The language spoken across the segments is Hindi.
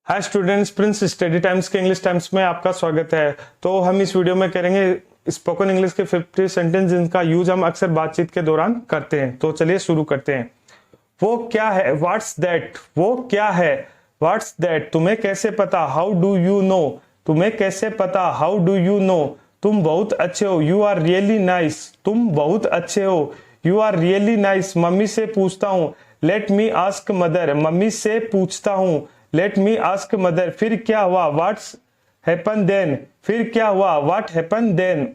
Hi students, Prince study times के इंग्लिश टाइम्स में आपका स्वागत है। तो हम इस वीडियो में करेंगे स्पोकन इंग्लिश के 50 सेंटेंस जिनका यूज हम अक्सर बातचीत के दौरान करते हैं। तो चलिए शुरू करते हैं। वो क्या है? What's that? वो क्या है? What's that? तुम्हें कैसे पता? How do you know? तुम्हें कैसे पता? How do you know? तुम बहुत अच्छे हो। You are really nice. तुम बहुत अच्छे हो। You are really nice. मम्मी से पूछता हूँ। Let me ask mother. मम्मी से पूछता हूँ। Let me ask mother. फिर क्या हुआ? What's happen then? फिर क्या हुआ? What happen then?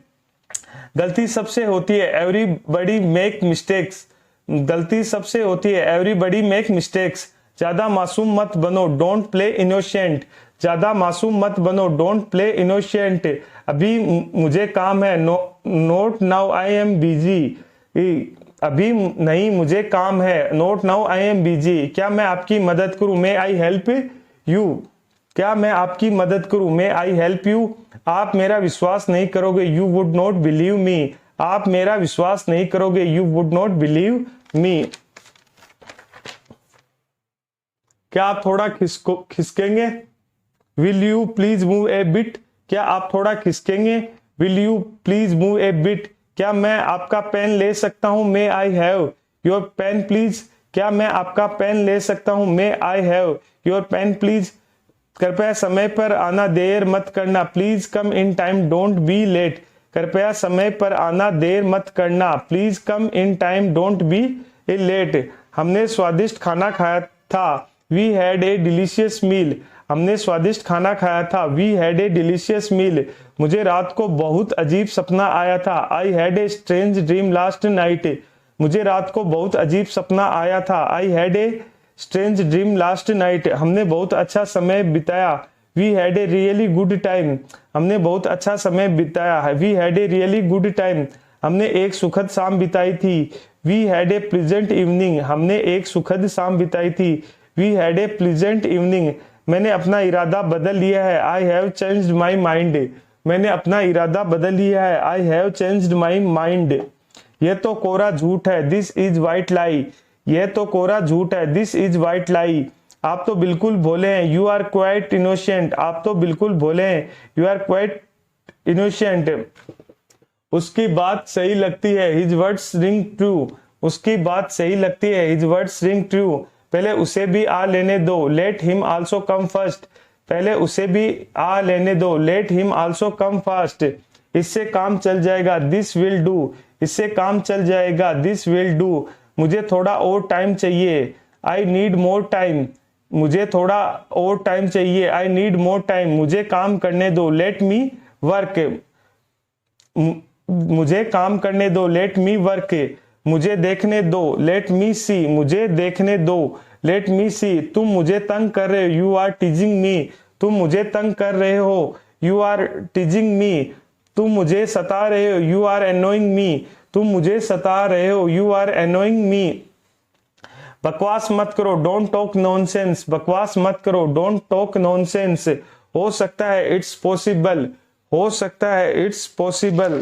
गलती सबसे होती है। Everybody make mistakes. गलती सबसे होती है। Everybody make mistakes. ज्यादा मासूम मत बनो। Don't play innocent. ज्यादा मासूम मत बनो। Don't play innocent. अभी मुझे काम है। Note now I am busy. अभी नहीं, मुझे काम है। Note now I am busy. क्या मैं आपकी मदद करूं? मे आई हेल्प यू? क्या मैं आपकी मदद करूं? मे आई हेल्प यू? आप मेरा विश्वास नहीं करोगे। You would not believe me. आप मेरा विश्वास नहीं करोगे। You would not believe me. क्या आप थोड़ा खिसकेंगे? Will you please move a bit? क्या आप थोड़ा खिसकेंगे? Will you please move a bit? क्या मैं आपका पेन ले सकता हूं? May I have your pen please? क्या मैं आपका पेन ले सकता हूं? May I have your pen please? कृपया समय पर आना। देर मत करना। Please come in time. Don't be late. कृपया समय पर आना। देर मत करना। Please come in time. Don't be late. हमने स्वादिष्ट खाना खाया था। We had a delicious meal. हमने स्वादिष्ट खाना खाया था। We had a delicious meal. मुझे रात को बहुत अजीब सपना आया था। I had a strange dream last night. मुझे रात को बहुत अजीब सपना आया था। I had a strange dream last night. हमने बहुत अच्छा समय बिताया। We had a really good time. हमने बहुत अच्छा समय बिताया है। We had a really good time. हमने एक सुखद शाम बिताई थी। We had a pleasant evening. हमने एक सुखद शाम बिताई थी। We had a pleasant evening. मैंने अपना इरादा बदल लिया है। I have changed my mind. मैंने अपना इरादा बदल लिया है। I have changed my mind. यह तो कोरा झूठ है। This is white lie. यह तो कोरा झूठ है। This is white lie. आप तो बिल्कुल भोले हैं। You are quite innocent. आप तो बिल्कुल भोले हैं। You are quite innocent. उसकी बात सही लगती है। His words ring true. उसकी बात सही लगती है। His words ring true. पहले उसे भी आ लेने दो। Let him also come first. पहले उसे भी आ लेने दो। Let him also come fast. इससे काम चल जाएगा। This will do. इससे काम चल जाएगा। This will do. मुझे थोड़ा और टाइम चाहिए। I need more time. मुझे थोड़ा और टाइम चाहिए। I need more time. मुझे काम करने दो। Let me work. मुझे काम करने दो। Let me work. मुझे देखने दो। लेट मी सी। मुझे देखने दो। लेट मी सी। तुम मुझे तंग कर रहे हो। यू आर टीजिंग मी। तुम मुझे तंग कर रहे हो। यू आर टीजिंग मी। तुम मुझे सता रहे हो। यू आर एनोइंग मी। तुम मुझे सता रहे हो। यू आर एनोइंग मी। बकवास मत करो। Don't talk nonsense. बकवास मत करो। Don't talk nonsense. हो सकता है। It's possible. हो सकता है। It's possible.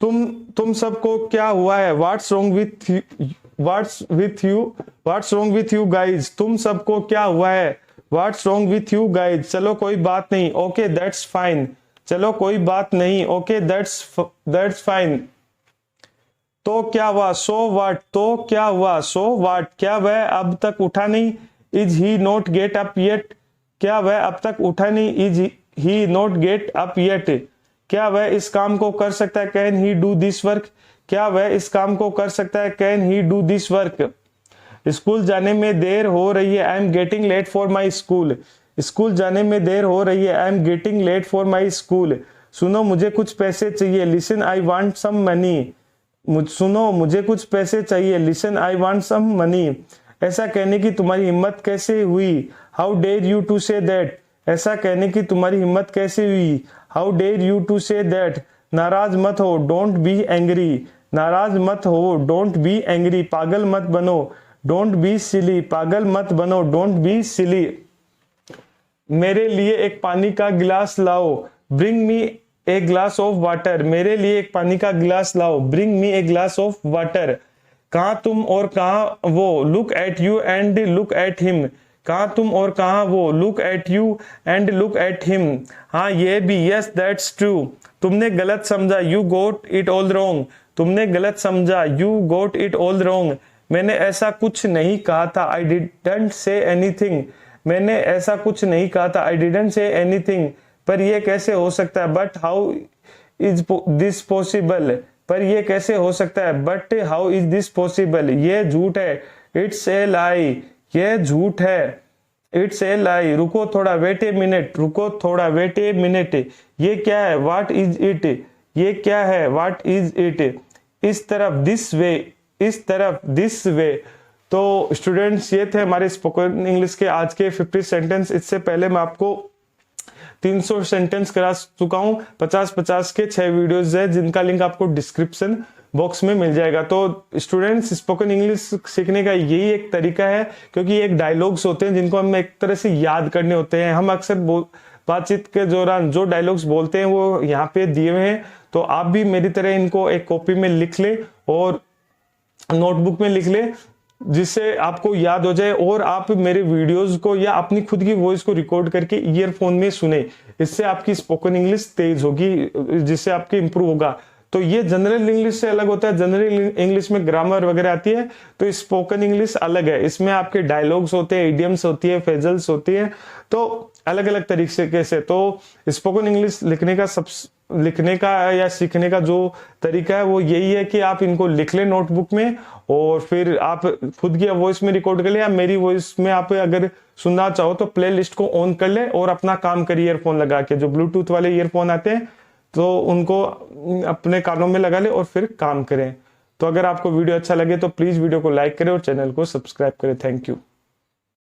तुम सबको क्या हुआ है? What's wrong with you? What's wrong with you guys? तुम सबको क्या हुआ है? What's wrong with you guys? चलो कोई बात नहीं। Okay that's fine. चलो कोई बात नहीं। Okay that's fine. तो क्या हुआ? So what? तो क्या हुआ? So what? क्या वह अब तक उठा नहीं? Is he not get up yet? क्या वह अब तक उठा नहीं? Is he not get up yet? क्या वह इस काम को कर सकता है? Can he do this work? क्या वह इस काम को कर सकता है? Can he do this work? School जाने में देर हो रही है। I am getting late for my school. School जाने में देर हो रही है। I am getting late for my school. सुनो मुझे कुछ पैसे चाहिए। Listen I want some money. सुनो मुझे कुछ पैसे चाहिए। Listen I want some money. ऐसा कहने की तुम्हारी हिम्मत कैसे हुई? How dare you to say that? ऐसा कहने की तुम्हारी हिम्मत कैसे हुई? How dare you to say that? नाराज मत हो। Don't be angry. नाराज मत हो। Don't be angry. पागल मत बनो। Don't be silly. पागल मत बनो। Don't be silly. मेरे लिए एक पानी का गिलास लाओ। Bring me a glass of water. मेरे लिए एक पानी का गिलास लाओ। Bring me a glass of water. कहाँ तुम और कहाँ वो? Look at you and look at him. कहाँ तुम और कहाँ वो, look at you and look at him, हाँ ये भी, यस दैट्स ट्रू, तुमने गलत समझा, you got it all wrong, तुमने गलत समझा, you got it all wrong, मैंने ऐसा कुछ नहीं कहा था, आई डिडंट से एनीथिंग, मैंने ऐसा कुछ नहीं कहा था, आई डिडंट से एनीथिंग, पर ये कैसे हो सकता है, but how is this possible, पर ये कैसे हो सकता है, but how is this possible, ये झूठ है, इट्स ए लाई, ये झूठ है, इट्स ए लाई, रुको थोड़ा, वेट ए मिनट, रुको थोड़ा, वेट ए मिनट, ये क्या है, व्हाट इज इट, ये क्या है, व्हाट इज इट, इस तरफ, दिस वे, इस तरफ, दिस वे। तो स्टूडेंट्स ये थे हमारे स्पोकन इंग्लिश के आज के 50 सेंटेंस। इससे पहले मैं आपको 300 सेंटेंस करा चुका हूं, 50-50 के 6 वीडियोस है जिनका लिंक आपको डिस्क्रिप्शन बॉक्स में मिल जाएगा। तो स्टूडेंट्स स्पोकन इंग्लिश सीखने का यही एक तरीका है, क्योंकि एक डायलॉग्स होते हैं जिनको हम एक तरह से याद करने होते हैं। हम अक्सर बातचीत के दौरान जो डायलॉग्स बोलते हैं वो यहाँ पे दिए हुए हैं, तो आप भी मेरी तरह इनको एक कॉपी में लिख ले और नोटबुक में लिख ले, जिससे आपको याद हो जाए और आप मेरे वीडियोस को या अपनी खुद की वॉइस को रिकॉर्ड करके ईयरफोन में सुने। इससे आपकी स्पोकन इंग्लिश तेज होगी, जिससे आपकी इंप्रूव होगा। तो ये जनरल इंग्लिश से अलग होता है। जनरल इंग्लिश में ग्रामर वगैरह आती है, तो स्पोकन इंग्लिश अलग है। इसमें आपके डायलॉग्स होते हैं, इडियम्स होती है, फ्रेजल्स होती है, तो अलग अलग तरीके से। तो स्पोकन इंग्लिश लिखने का या सीखने का जो तरीका है वो यही है कि आप इनको लिख लें नोटबुक में और फिर आप खुद की वॉइस में रिकॉर्ड कर ले, या मेरी वॉइस में आप अगर सुनना चाहो तो प्ले लिस्ट को ऑन कर ले और अपना काम करिए ईयरफोन लगा के। जो ब्लूटूथ वाले ईयरफोन आते हैं तो उनको अपने कानों में लगा ले और फिर काम करें। तो अगर आपको वीडियो अच्छा लगे तो प्लीज वीडियो को लाइक करें और चैनल को सब्सक्राइब करें। Thank you.